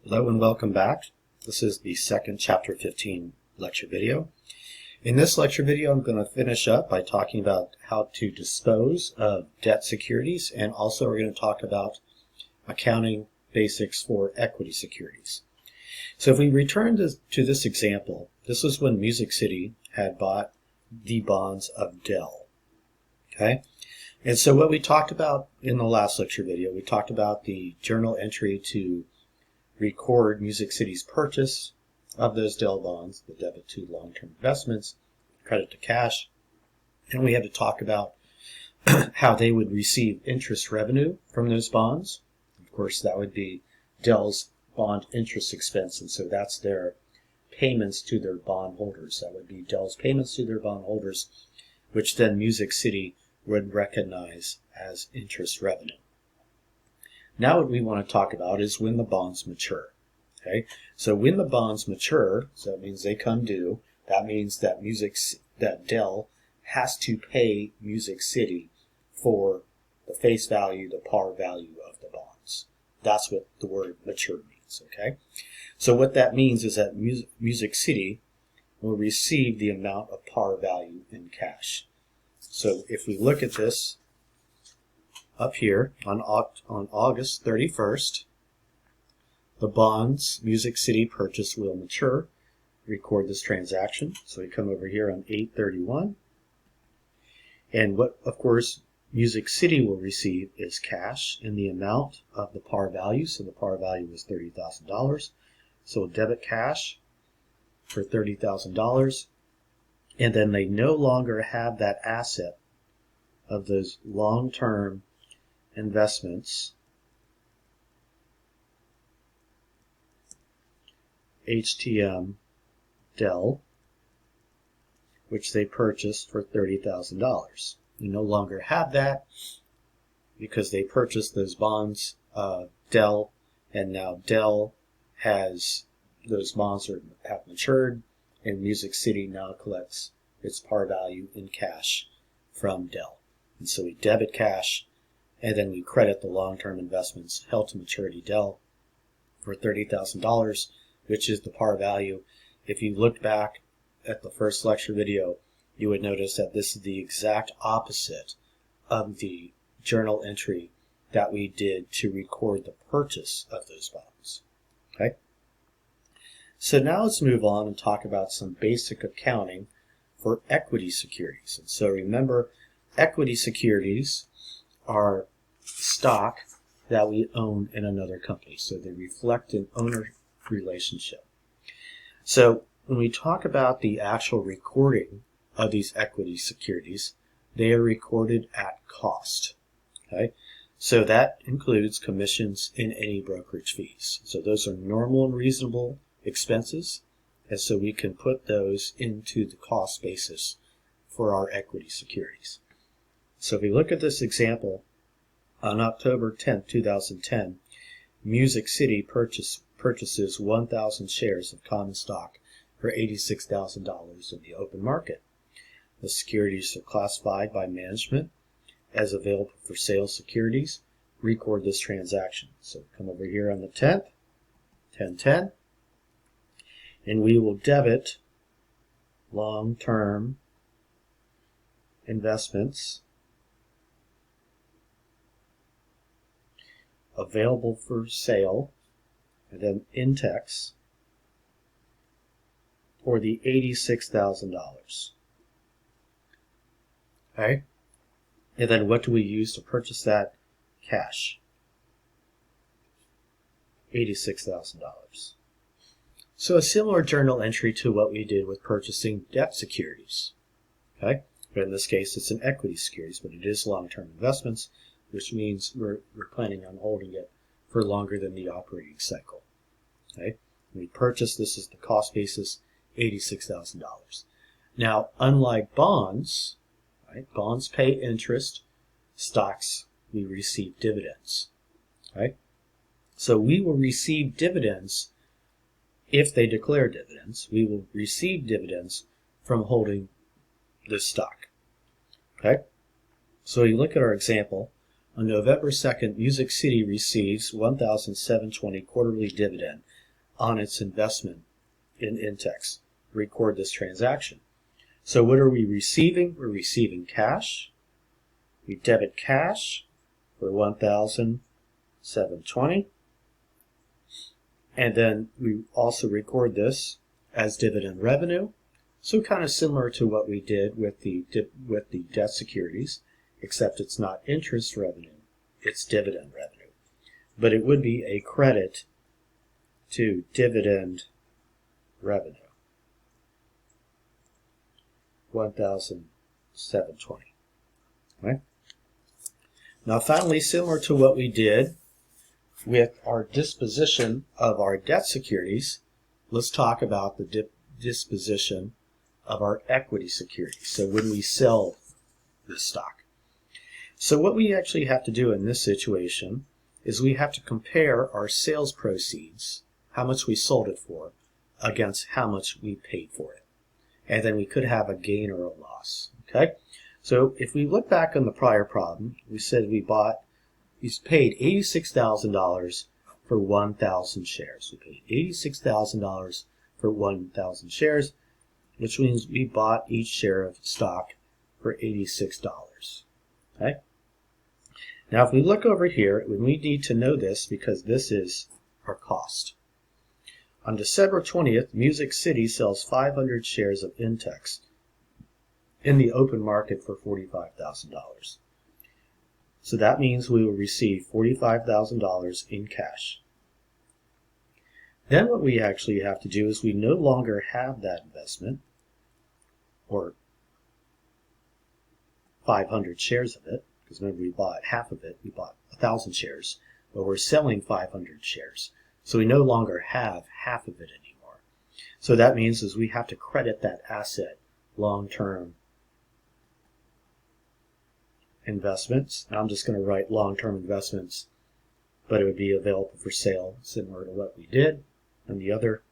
Hello and welcome back. This is the second Chapter 15 lecture video. In this lecture video, I'm going to finish up by talking about how to dispose of debt securities, and also we're going to talk about accounting basics for equity securities. So if we return to this example, this was when Music City had bought the bonds of Dell. Okay? And so what we talked about in the last lecture video, we talked about the journal entry to record Music City's purchase of those Dell bonds, the debit to long-term investments, credit to cash, and we had to talk about how they would receive interest revenue from those bonds. Of course, that would be Dell's bond interest expense, and so that's their payments to their bondholders. That would be Dell's payments to their bondholders, which then Music City would recognize as interest revenue. Now what we want to talk about is when the bonds mature. Okay, so when the bonds mature, so that means they come due, that means that Dell has to pay Music City for the face value, the par value of the bonds. That's what the word mature means. Okay, so what that means is that Music City will receive the amount of par value in cash. So if we look at this up here on August 31st, the bonds Music City purchase will mature. Record this transaction. So we come over here on 8/31, and what, of course, Music City will receive is cash in the amount of the par value. So the par value was $30,000. So we'll debit cash for $30,000, and then they no longer have that asset of those long-term investments, HTM Dell, which they purchased for $30,000. You no longer have that because they purchased those bonds, Dell, and now Dell has those bonds have matured, and Music City now collects its par value in cash from Dell. And so we debit cash, and then we credit the long-term investments held to maturity Dell for $30,000, which is the par value. If you look back at the first lecture video, you would notice that this is the exact opposite of the journal entry that we did to record the purchase of those bonds. Okay? So now let's move on and talk about some basic accounting for equity securities. And so remember, equity securities are stock that we own in another company. So they reflect an owner relationship. So when we talk about the actual recording of these equity securities, they are recorded at cost. Okay? So that includes commissions and any brokerage fees. So those are normal and reasonable expenses, and so we can put those into the cost basis for our equity securities. So if we look at this example, on October 10, 2010, Music City purchases 1,000 shares of common stock for $86,000 in the open market. The securities are classified by management as available for sale securities. Record this transaction. So come over here on the 10th, 10/10, and we will debit long-term investments available for sale, and then Intex for the $86,000. Okay? And then what do we use to purchase that? Cash. $86,000. So a similar journal entry to what we did with purchasing debt securities. Okay? But in this case, it's an equity securities, but it is long-term investments, which means we're planning on holding it for longer than the operating cycle. Okay? When we purchase, this is the cost basis, $86,000. Now, unlike bonds, right, bonds pay interest, stocks, we receive dividends. Right? So we will receive dividends if they declare dividends. We will receive dividends from holding this stock. Okay? So you look at our example. On November 2nd, Music City receives $1,720 quarterly dividend on its investment in Intex. Record this transaction. So what are we receiving? We're receiving cash. We debit cash for $1,720. And then we also record this as dividend revenue. So kind of similar to what we did with the debt securities, except it's not interest revenue, it's dividend revenue. But it would be a credit to dividend revenue. $1,720. Right? Now finally, similar to what we did with our disposition of our debt securities, let's talk about the disposition of our equity securities. So when we sell this stock. So what we actually have to do in this situation is we have to compare our sales proceeds, how much we sold it for, against how much we paid for it. And then we could have a gain or a loss. Okay? So if we look back on the prior problem, we said we paid $86,000 for 1,000 shares. We paid $86,000 for 1,000 shares, which means we bought each share of stock for $86. Okay? Now if we look over here, we need to know this because this is our cost. On December 20th, Music City sells 500 shares of Intex in the open market for $45,000. So that means we will receive $45,000 in cash. Then what we actually have to do is we no longer have that investment, or 500 shares of it, because remember we bought half of it, we bought 1,000 shares, but we're selling 500 shares. So we no longer have half of it anymore. So that means is we have to credit that asset long-term investments. Now I'm just going to write long-term investments, but it would be available for sale, similar to what we did on the other.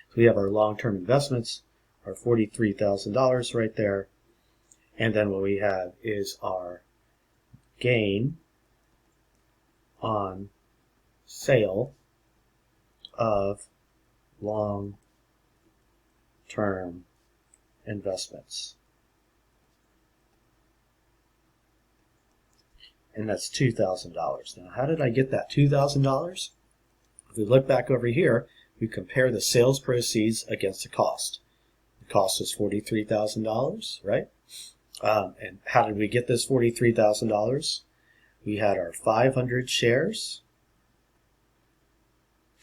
So we have our long-term investments, our $43,000 right there, and then what we have is our gain on sale of long-term investments. And that's $2,000. Now, how did I get that $2,000? If we look back over here, we compare the sales proceeds against the cost. The cost was $43,000, right? And how did we get this $43,000? We had our 500 shares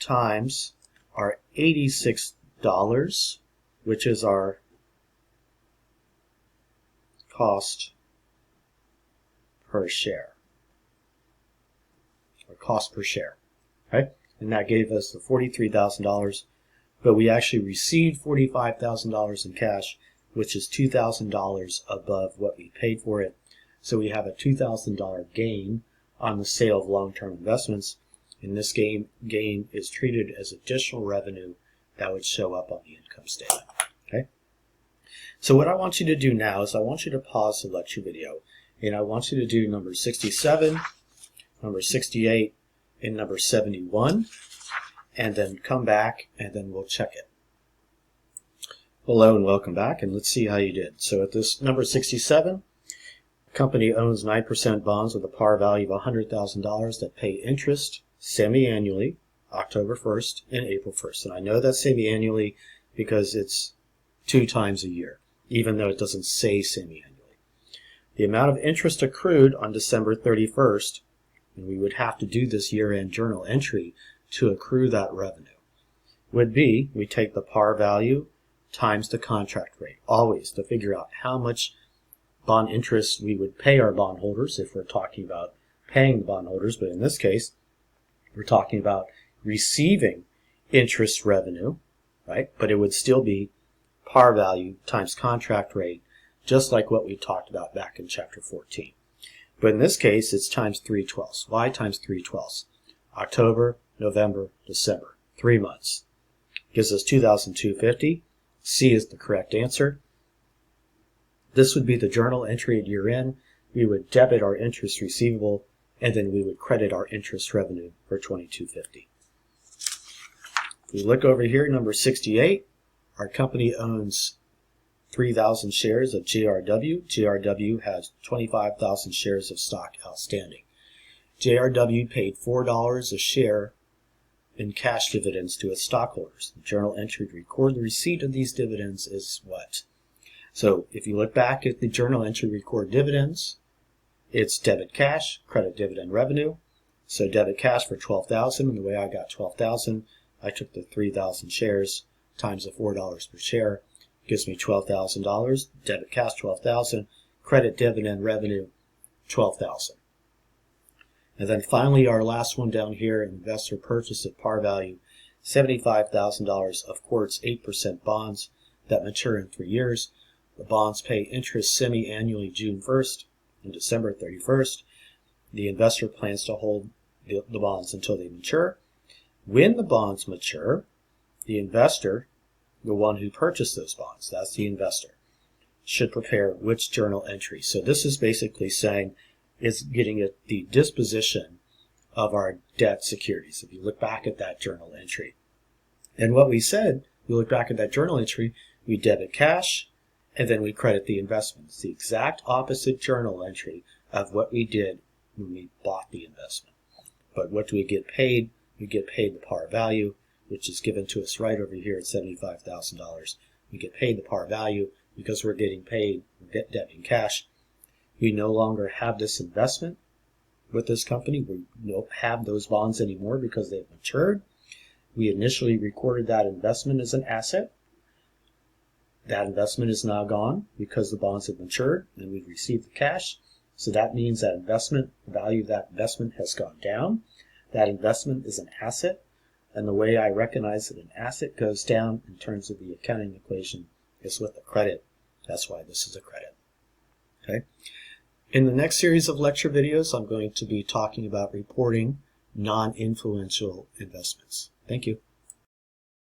times our $86, which is our cost per share. Or cost per share, right? And that gave us the $43,000, but we actually received $45,000 in cash, which is $2,000 above what we paid for it. So we have a $2,000 gain on the sale of long-term investments, and this gain is treated as additional revenue that would show up on the income statement. Okay? So what I want you to do now is I want you to pause the lecture video, and I want you to do number 67, number 68, and number 71, and then come back, and then we'll check it. Hello and welcome back, and let's see how you did. So at this number 67, the company owns 9% bonds with a par value of $100,000 that pay interest semi-annually, October 1st and April 1st. And I know that's semi-annually because it's 2 times a year, even though it doesn't say semi-annually. The amount of interest accrued on December 31st, and we would have to do this year-end journal entry to accrue that revenue, would be, we take the par value times the contract rate, always to figure out how much bond interest we would pay our bondholders if we're talking about paying the bondholders, but in this case, we're talking about receiving interest revenue, right? But it would still be par value times contract rate, just like what we talked about back in chapter 14. But in this case, it's times 3/12. Why times 3/12? October, November, December, 3 months. Gives us $2,250. C is the correct answer. This would be the journal entry at year end. We would debit our interest receivable, and then we would credit our interest revenue for $2,250. If we look over here, number 68, our company owns 3,000 shares of JRW. JRW has 25,000 shares of stock outstanding. JRW paid $4 a share in cash dividends to its stockholders. The journal entry to record the receipt of these dividends is what? So if you look back at the journal entry record dividends, it's debit cash, credit dividend revenue. So debit cash for 12,000, and the way I got 12,000, I took the 3,000 shares times the $4 per share, gives me $12,000. Debit cash 12,000, credit dividend revenue 12,000. And then finally, our last one down here, investor purchase at par value, $75,000 of Quartz 8% bonds that mature in 3 years. The bonds pay interest semi-annually June 1st and December 31st. The investor plans to hold the bonds until they mature. When the bonds mature, the investor, the one who purchased those bonds, that's the investor, should prepare which journal entry. So this is basically saying it's getting at the disposition of our debt securities. If you look back at that journal entry. And what we said, we look back at that journal entry, we debit cash, and then we credit the investment. It's the exact opposite journal entry of what we did when we bought the investment. But what do we get paid? We get paid the par value, which is given to us right over here at $75,000. We get paid the par value because we're getting paid, we're debiting cash. We no longer have this investment with this company. We don't have those bonds anymore because they've matured. We initially recorded that investment as an asset. That investment is now gone because the bonds have matured and we've received the cash. So that means that investment, the value of that investment has gone down. That investment is an asset. And the way I recognize that an asset goes down in terms of the accounting equation is with a credit. That's why this is a credit. Okay. In the next series of lecture videos, I'm going to be talking about reporting non-influential investments. Thank you.